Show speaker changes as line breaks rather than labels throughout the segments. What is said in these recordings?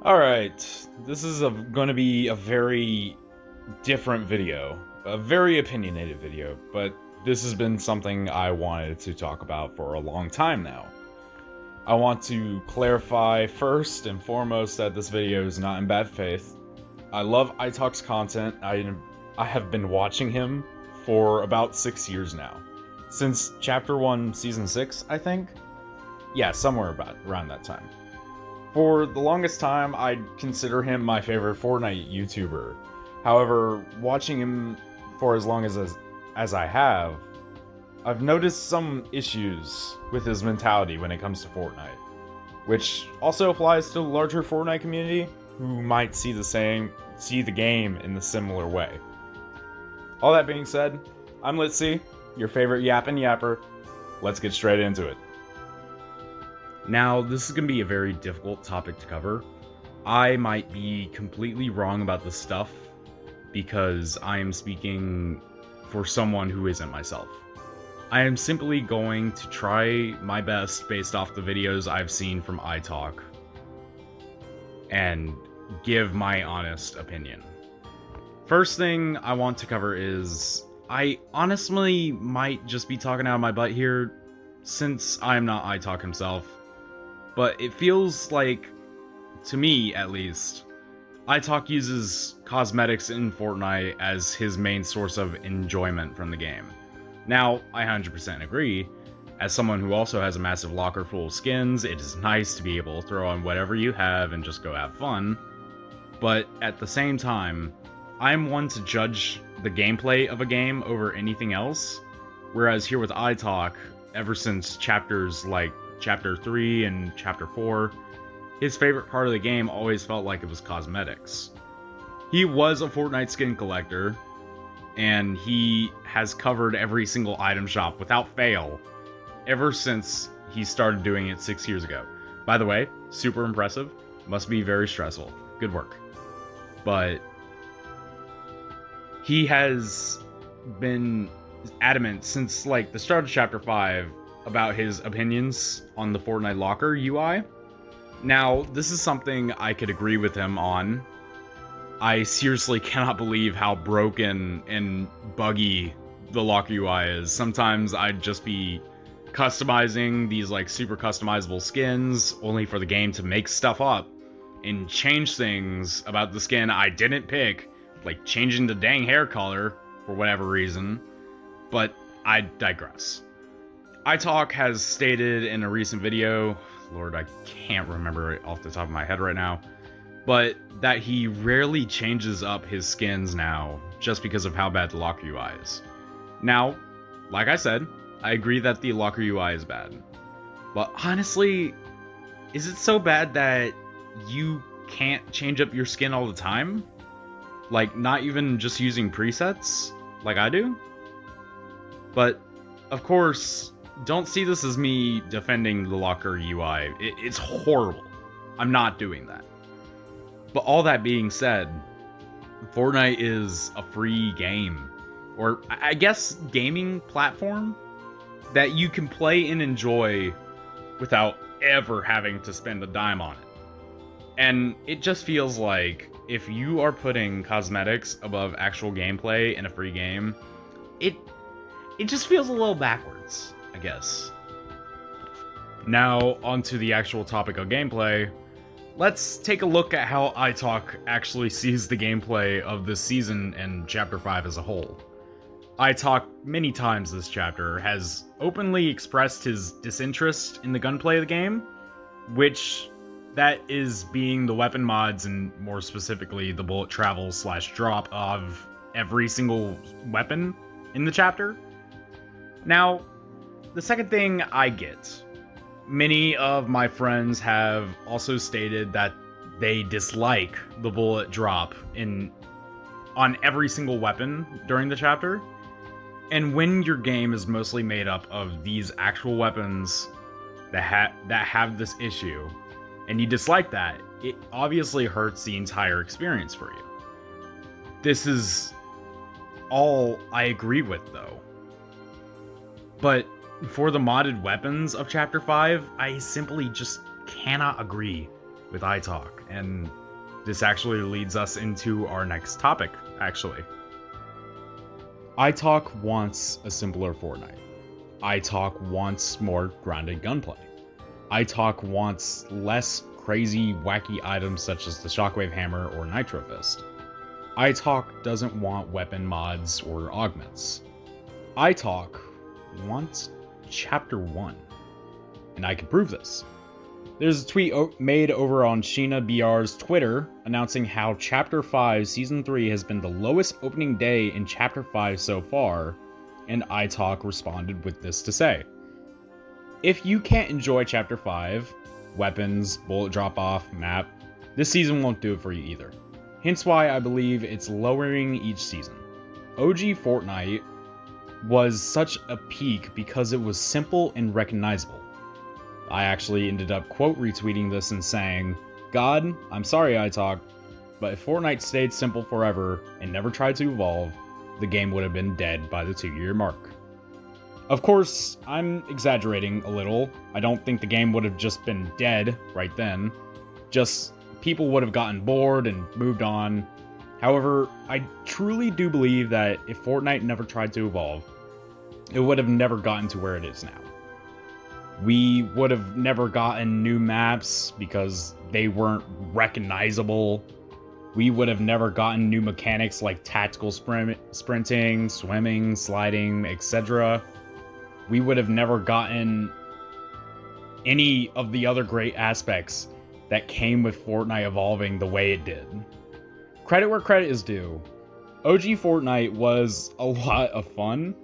Alright, this is going to be a very different video, a very opinionated video, but this has been something I wanted to talk about for a long time now. I want to clarify first and foremost that this video is not in bad faith. I love ITalks content. I have been watching him for about 6 years now. Since Chapter 1, Season 6, I think? Yeah, somewhere around that time. For the longest time, I'd consider him my favorite Fortnite YouTuber. However, watching him for as long as I have, I've noticed some issues with his mentality when it comes to Fortnite, which also applies to the larger Fortnite community who might see the game in a similar way. All that being said, I'm Litzy, your favorite yappin' yapper. Let's get straight into it. Now, this is going to be a very difficult topic to cover. I might be completely wrong about this stuff because I am speaking for someone who isn't myself. I am simply going to try my best based off the videos I've seen from ITalk and give my honest opinion. First thing I want to cover is I honestly might just be talking out of my butt here since I am not ITalk himself. But it feels like, to me at least, ITalk uses cosmetics in Fortnite as his main source of enjoyment from the game. Now, I 100% agree. As someone who also has a massive locker full of skins, it is nice to be able to throw on whatever you have and just go have fun. But at the same time, I'm one to judge the gameplay of a game over anything else. Whereas here with ITalk, ever since chapters like Chapter 3 and Chapter 4, his favorite part of the game always felt like it was cosmetics. He was a Fortnite skin collector, and he has covered every single item shop without fail ever since he started doing it 6 years ago. By the way, super impressive. Must be very stressful. Good work. But he has been adamant since like the start of Chapter 5 about his opinions on the Fortnite locker UI. Now, this is something I could agree with him on. I seriously cannot believe how broken and buggy the locker UI is. Sometimes I'd just be customizing these like super customizable skins only for the game to make stuff up and change things about the skin I didn't pick, like changing the dang hair color for whatever reason. But I digress. ITalk has stated in a recent video, Lord, I can't remember it off the top of my head right now, but that he rarely changes up his skins now just because of how bad the locker UI is. Now, like I said, I agree that the locker UI is bad. But honestly, is it so bad that you can't change up your skin all the time? Like, not even just using presets, like I do? But, of course, don't see this as me defending the locker UI. It's horrible. I'm not doing that. But all that being said, Fortnite is a free game, or I guess gaming platform that you can play and enjoy without ever having to spend a dime on it. And it just feels like if you are putting cosmetics above actual gameplay in a free game, it just feels a little backwards, I guess. Now, onto the actual topic of gameplay. Let's take a look at how ITalk actually sees the gameplay of this season and Chapter 5 as a whole. ITalk, many times this chapter, has openly expressed his disinterest in the gunplay of the game, which that is being the weapon mods and more specifically the bullet travel / drop of every single weapon in the chapter. Now, the second thing I get, many of my friends have also stated that they dislike the bullet drop on every single weapon during the chapter. And when your game is mostly made up of these actual weapons that have this issue, and you dislike that, it obviously hurts the entire experience for you. This is all I agree with, though. But for the modded weapons of Chapter 5, I simply just cannot agree. with ITalk, and this actually leads us into our next topic, actually. ITalk wants a simpler Fortnite. ITalk wants more grounded gunplay. ITalk wants less crazy, wacky items such as the Shockwave Hammer or Nitro Fist. ITalk doesn't want weapon mods or augments. ITalk wants Chapter 1. And I can prove this. There's a tweet made over on Sheena BR's Twitter announcing how Chapter 5 Season 3 has been the lowest opening day in Chapter 5 so far, and ITalk responded with this to say: if you can't enjoy Chapter 5, weapons, bullet drop-off, map, this season won't do it for you either. Hence why I believe it's lowering each season. OG Fortnite was such a peak because it was simple and recognizable. I actually ended up quote retweeting this and saying, "God, I'm sorry ITalk, but if Fortnite stayed simple forever and never tried to evolve, the game would have been dead by the 2-year mark." Of course, I'm exaggerating a little. I don't think the game would have just been dead right then. Just people would have gotten bored and moved on. However, I truly do believe that if Fortnite never tried to evolve, it would have never gotten to where it is now. We would have never gotten new maps because they weren't recognizable. We would have never gotten new mechanics like tactical sprinting, swimming, sliding, etc. We would have never gotten any of the other great aspects that came with Fortnite evolving the way it did. Credit where credit is due. OG Fortnite was a lot of fun,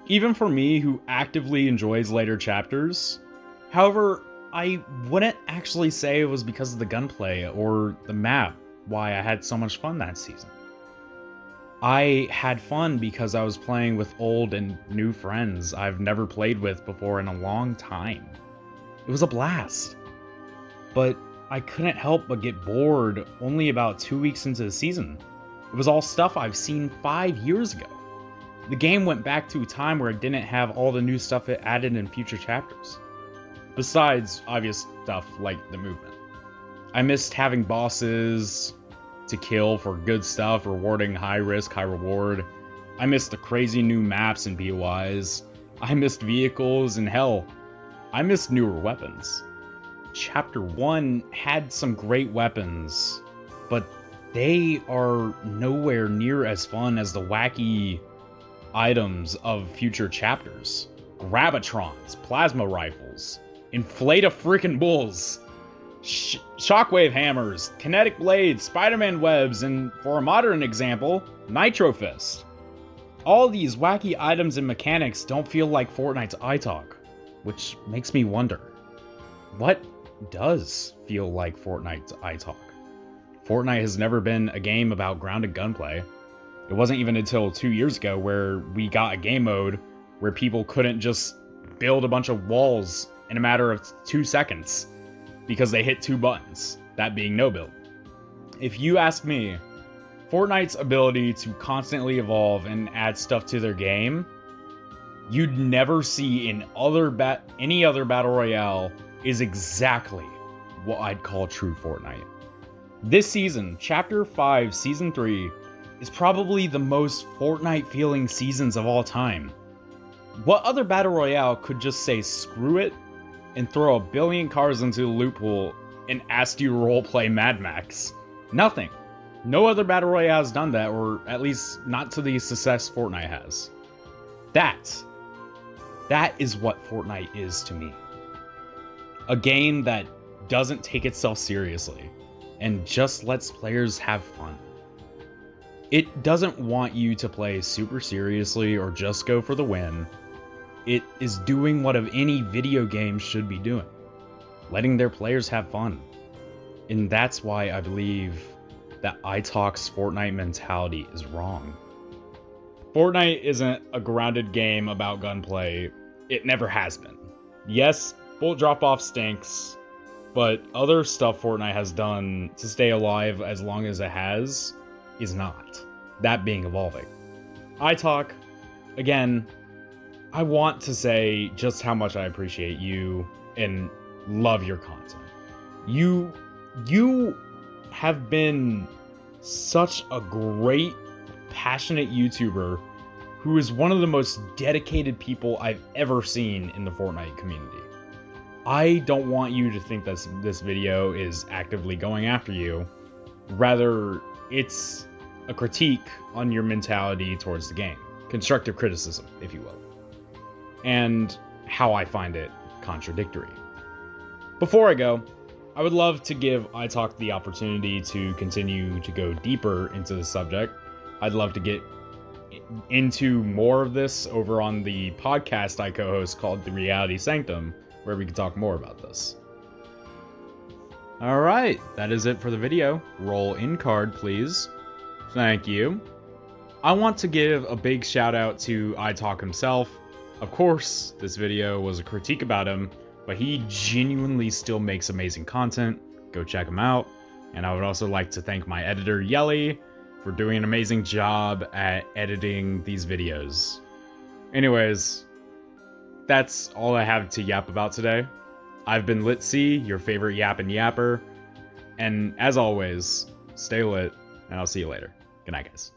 even for me who actively enjoys later chapters. However, I wouldn't actually say it was because of the gunplay or the map why I had so much fun that season. I had fun because I was playing with old and new friends I've never played with before in a long time. It was a blast. But I couldn't help but get bored only about 2 weeks into the season. It was all stuff I've seen 5 years ago. The game went back to a time where it didn't have all the new stuff it added in future chapters. Besides obvious stuff like the movement. I missed having bosses to kill for good stuff, rewarding high risk, high reward. I missed the crazy new maps and BOIs. I missed vehicles, and hell, I missed newer weapons. Chapter 1 had some great weapons, but they are nowhere near as fun as the wacky items of future chapters. Gravitrons, plasma rifles, inflate-a-freaking bulls, shockwave hammers, kinetic blades, Spider-Man webs, and for a modern example, Nitro Fist. All these wacky items and mechanics don't feel like Fortnite's ITalk, which makes me wonder, what does feel like Fortnite's ITalk? Fortnite has never been a game about grounded gunplay. It wasn't even until 2 years ago where we got a game mode where people couldn't just build a bunch of walls in a matter of 2 seconds because they hit 2 buttons, that being no build. If you ask me, Fortnite's ability to constantly evolve and add stuff to their game, you'd never see in any other battle royale, is exactly what I'd call true Fortnite. This season, Chapter 5, Season 3, is probably the most Fortnite-feeling seasons of all time. What other battle royale could just say screw it and throw a billion cars into the loot pool and ask you to roleplay Mad Max? Nothing. No other battle royale has done that, or at least not to the success Fortnite has. That is what Fortnite is to me. A game that doesn't take itself seriously and just lets players have fun. It doesn't want you to play super seriously or just go for the win. It is doing what any video game should be doing, letting their players have fun. And that's why I believe that ITalk's Fortnite mentality is wrong. Fortnite isn't a grounded game about gunplay. It never has been. Yes, bullet drop-off stinks, but other stuff Fortnite has done to stay alive as long as it has is not. That being evolving. ITalk, again, I want to say just how much I appreciate you and love your content. You You have been such a great, passionate YouTuber who is one of the most dedicated people I've ever seen in the Fortnite community. I don't want you to think that this video is actively going after you. Rather, it's a critique on your mentality towards the game. Constructive criticism, if you will. And how I find it contradictory. Before I go, I would love to give ITalk the opportunity to continue to go deeper into the subject. I'd love to get into more of this over on the podcast I co-host called The Reality Sanctum, where we can talk more about this. Alright, that is it for the video. Roll in card, please. Thank you. I want to give a big shout out to ITalk himself. Of course, this video was a critique about him, but he genuinely still makes amazing content. Go check him out. And I would also like to thank my editor, Yelly, for doing an amazing job at editing these videos. Anyways, that's all I have to yap about today. I've been Litzy, your favorite yappin' yapper. And as always, stay lit, and I'll see you later. Good night, guys.